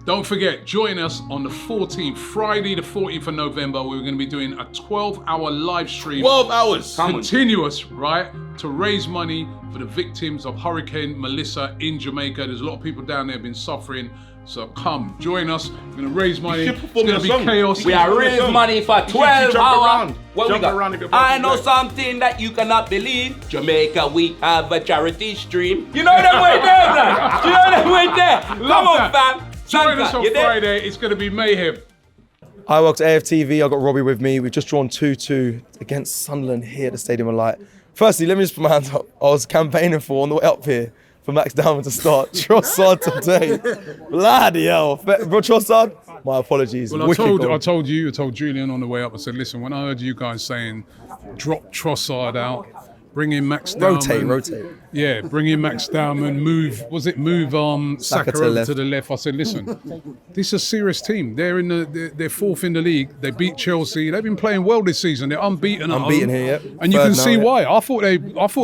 Don't forget, join us on the 14th, Friday the 14th of November. We're going to be doing a 12-hour live stream. 12 hours. Continuous, right? To raise money for the victims of Hurricane Melissa in Jamaica. There's a lot of people down there been suffering. So come, join us. We're going to raise money. It's going to be chaos. We are raising money for 12 hours. What we got? I know something that you cannot believe. Jamaica, we have a charity stream. You know them way there, man. You know them way there. Come on, fam. Join us on Friday. It's going to be mayhem. Hi, welcome to AFTV. I've got Robbie with me. We've just drawn 2-2 against Sunderland here at the Stadium of Light. Firstly, let me just put my hands up. I was campaigning for, on the way up here, for Max Dowman to start. Trossard today. Bloody hell. Bro, Trossard, my apologies. Well, I told Julian on the way up, I said, listen, when I heard you guys saying, drop Trossard out, bring in Max Dowman. Rotate. Yeah, bring in Max Dowman, move Saka to the left. I said, listen, this is a serious team. They're fourth in the league. They beat Chelsea. They've been playing well this season. They're unbeaten at home. Here, yeah. And you can see why. I thought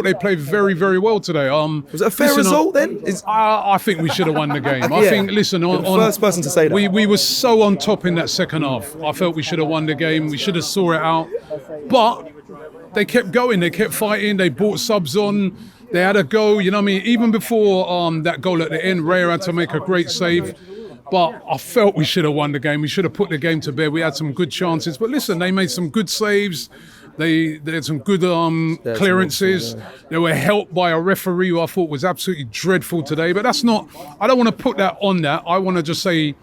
they played very, very well today. Was it a fair result then? I think we should have won the game. I think, listen, first person to say that. We were so on top in that second half. I felt we should have won the game. We should have saw it out. But they kept going. They kept fighting. They brought subs on. They had a go. You know what I mean? Even before that goal at the end, Raya had to make a great save. But I felt we should have won the game. We should have put the game to bed. We had some good chances. But listen, they made some good saves. They had some good clearances. They were helped by a referee who I thought was absolutely dreadful today. But that's not... I don't want to put that on that. I want to just say...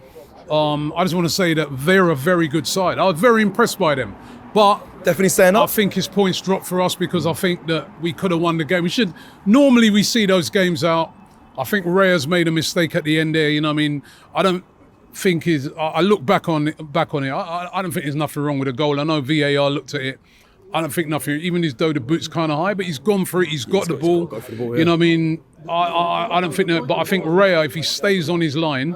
I just want to say that they're a very good side. I was very impressed by them. But... Definitely staying up. I think his points dropped for us because I think that we could have won the game. Normally we see those games out. I think Raya's made a mistake at the end there. You know what I mean? I don't think I look back on it. I don't think there's nothing wrong with the goal. I know VAR looked at it. I don't think nothing. Even though the boot's kind of high, but he's gone for it. He's got the ball. You know what I mean? I don't think that. But I think Raya, if he stays on his line,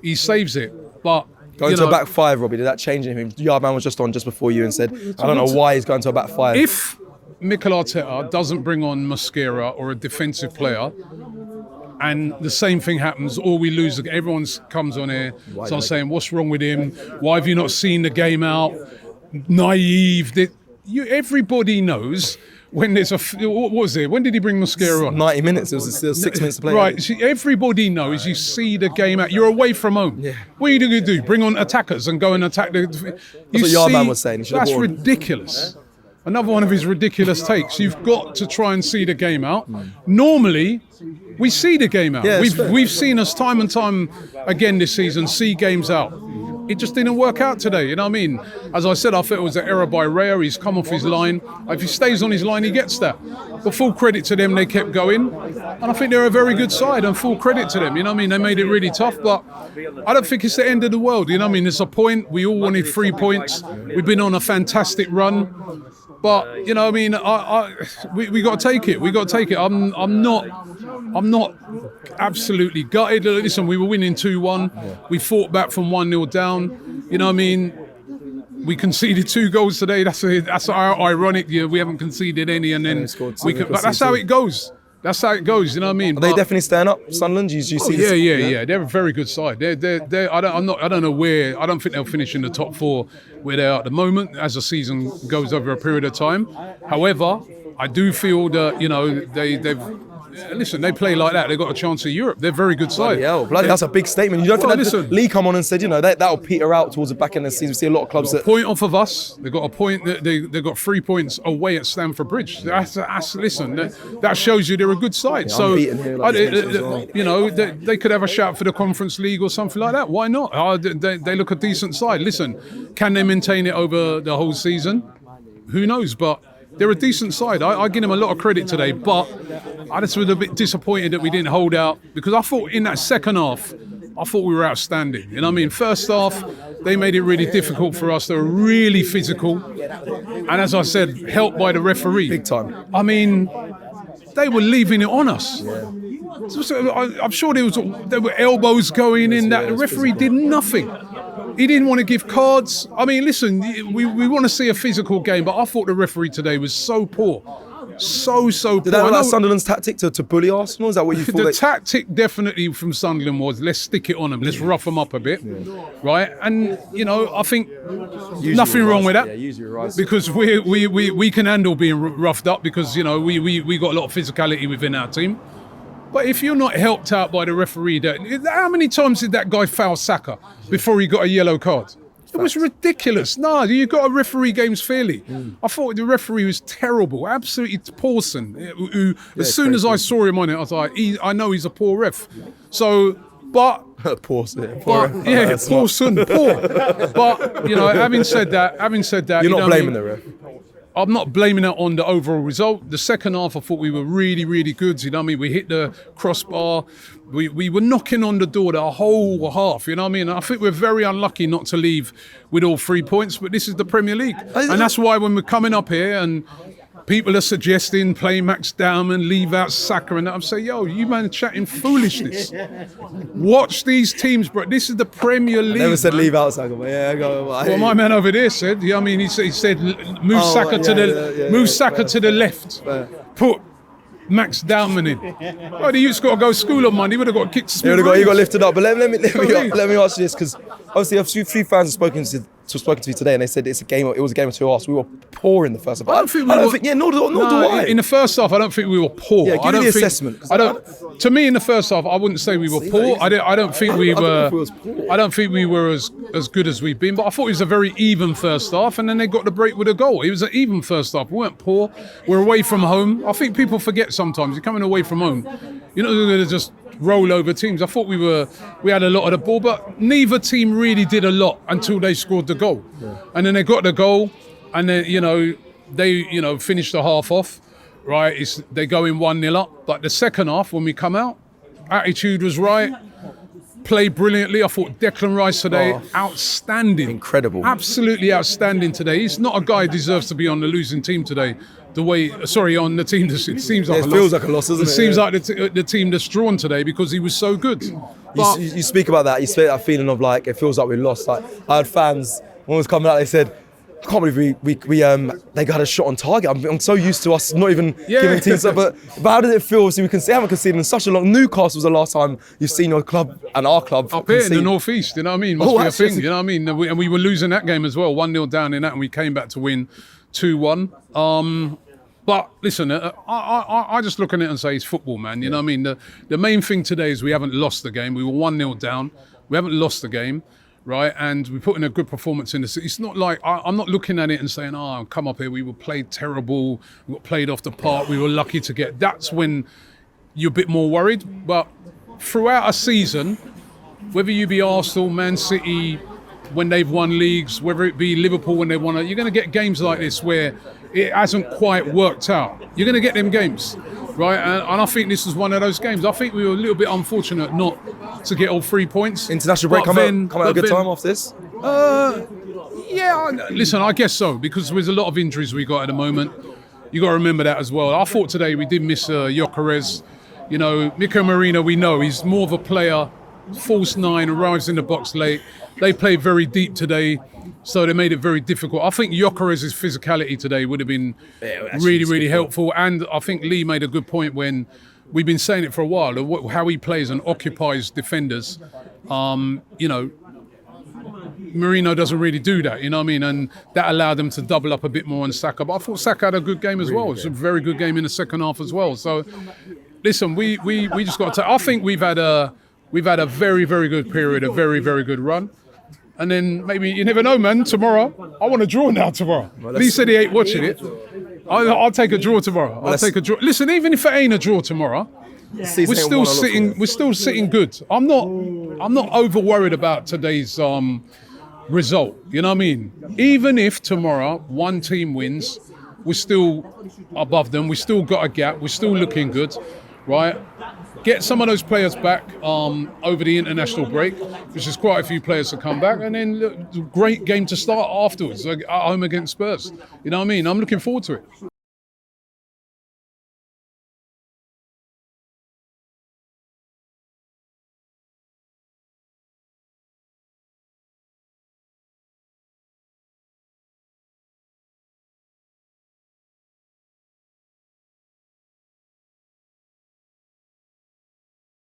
he saves it. But going to a back five, Robbie, did that change anything? Yardman was just on just before you and said, I don't know why he's going to a back five. If Mikel Arteta doesn't bring on Mosquera or a defensive player, and the same thing happens, or we lose, everyone comes on here, so I'm saying, what's wrong with him? Why have you not seen the game out? Naive. Everybody knows when there's what was it? When did he bring Mosquera on? 90 minutes. It was still 6 minutes to play. Right. See, everybody knows you see the game out. You're away from home. Yeah. What are you going to do? Bring on attackers and go and attack the... That's what Yardman was saying. That's ridiculous. Another one of his ridiculous takes. You've got to try and see the game out. Normally, we see the game out. Yeah, we've seen us time and time again this season see games out. It just didn't work out today, you know what I mean? As I said, I thought it was an error by Raya. He's come off his line. If he stays on his line, he gets that. But full credit to them, they kept going. And I think they're a very good side, and full credit to them, you know what I mean? They made it really tough, but I don't think it's the end of the world, you know what I mean? It's a point. We all wanted 3 points. We've been on a fantastic run. But, you know what I mean? We got to take it. We got to take it. I'm not absolutely gutted. Listen, we were winning 2-1. We fought back from 1-0 down. You know what I mean? We conceded 2 goals today. That's ironic. Yeah, we haven't conceded any, and then but that's how it goes. That's how it goes. You know what I mean? Are they definitely staying up, Sunderland? Do you see? Yeah. They're a very good side. I don't know where. I don't think they'll finish in the top 4 where they are at the moment as the season goes over a period of time. However, I do feel that they've. Listen, they play like that. They've got a chance at Europe. They're a very good side. That's a big statement. You don't think that Lee come on and said, that'll peter out towards the back end of the season. We see a lot of clubs that point off of us. They've got a point. They've got 3 points away at Stamford Bridge. Listen, that shows you they're a good side. So they could have a shout for the Conference League or something like that. Why not? They look a decent side. Listen, can they maintain it over the whole season? Who knows? But they're a decent side. I give them a lot of credit today, but I just was a bit disappointed that we didn't hold out, because I thought in that second half, I thought we were outstanding. You know what I mean? First half, they made it really difficult for us. They were really physical. And as I said, helped by the referee. Big time. I mean, they were leaving it on us. So I'm sure there were elbows going in that. The referee did nothing. He didn't want to give cards. I mean, listen, we want to see a physical game, but I thought the referee today was so poor. So poor. Did that look like Sunderland's tactic to bully Arsenal? Is that what you thought? The tactic definitely from Sunderland was, let's stick it on them, let's rough them up a bit, right? And I think nothing wrong with that. Yeah, use your rights. Because we can handle being roughed up because we got a lot of physicality within our team. But if you're not helped out by the referee, how many times did that guy foul Saka before he got a yellow card? It was ridiculous. No, you got to referee games fairly. I thought the referee was terrible, absolutely Pawson. Who, as soon as I saw him on it, I was like, I know he's a poor ref. So, but Pawson, Pawson, poor. But having said that, you're not blaming the ref. I'm not blaming it on the overall result. The second half, I thought we were really, really good. We hit the crossbar. We were knocking on the door the whole half. I think we're very unlucky not to leave with all 3 points. But this is the Premier League, and that's why when we're coming up here and people are suggesting play Max Dowman, leave out Saka, and I'm saying, yo, you man are chatting foolishness. Watch these teams, bro. This is the Premier League. I never said leave out Saka, but yeah, well, my man over there said, he said move Saka to the left. Put Max Dowman in. Oh, the youth's got to go to school on Monday. He would have got kicked. He got lifted up. But let me ask you this, because obviously a few fans have spoken to me today, and they said it was a game of 2 halves. We were poor in the first half. Nor do I. In the first half, I don't think we were poor. Yeah, give me the assessment. To me, in the first half, I wouldn't say we were poor. I don't think we were. I don't think we were as good as we've been. But I thought it was a very even first half, and then they got the break with a goal. It was an even first half. We weren't poor. We're away from home. I think people forget sometimes. You're coming away from home. You're not going to just roll over teams. I thought we had a lot of the ball, but neither team really did a lot until they scored the goal. And then they got the goal, and then they finished the half off. Right, they go in 1-0 up. But the second half, when we come out, attitude was right. Played brilliantly. I thought Declan Rice today, outstanding. Incredible. Absolutely outstanding today. He's not a guy who deserves to be on the losing team today. On the team. It seems like it feels like a loss, doesn't it? It seems like the team that's drawn today because he was so good. But you speak about that. You speak that feeling of like it feels like we lost. Like I had fans when it was coming out. They said, "I can't believe we they got a shot on target." I'm so used to us not even giving teams up. But how did it feel? Obviously, we haven't conceded in such a long. Newcastle was the last time you've seen your club and our club up here in the northeast. You know what I mean? Must be a thing. You know what I mean? And we were losing that game as well, 1-0 down in that, and we came back to win 2-1. But listen, I just look at it and say it's football, man. You know what I mean? The main thing today is we haven't lost the game. We were 1-0 down. We haven't lost the game, right? And we put in a good performance in this. It's not like I'm not looking at it and saying, come up here. We were played terrible. We got played off the park. We were lucky to get. That's when you're a bit more worried. But throughout a season, whether you be Arsenal, Man City, when they've won leagues, whether it be Liverpool when they won it, you're going to get games like this where it hasn't quite worked out. You're going to get them games, right? And I think this is one of those games. I think we were a little bit unfortunate not to get all 3 points. International break come out a good time off this? Yeah, listen, I guess so, because there's a lot of injuries we got at the moment. You got to remember that as well. I thought today we did miss Gyökeres. Miko Marino, we know he's more of a player, false 9, arrives in the box late. They played very deep today, so they made it very difficult. I think Gyökeres' physicality today would have been really, really helpful. And I think Lee made a good point when we've been saying it for a while, how he plays and occupies defenders. Marino doesn't really do that, you know what I mean? And that allowed them to double up a bit more on Saka. But I thought Saka had a good game as well. It was a very good game in the second half as well. So, listen, we just got to. I think we've had a very, very good period, a very, very good run. And then maybe, you never know, man, tomorrow, I want a draw now tomorrow. Lee said he ain't watching it. I'll take a draw tomorrow. I'll take a draw. Listen, even if it ain't a draw tomorrow, we're still sitting good. I'm not over worried about today's result. You know what I mean? Even if tomorrow one team wins, we're still above them. We still got a gap. We're still looking good, right? Get some of those players back over the international break, which is quite a few players to come back, and then great game to start afterwards, like at home against Spurs. You know what I mean? I'm looking forward to it.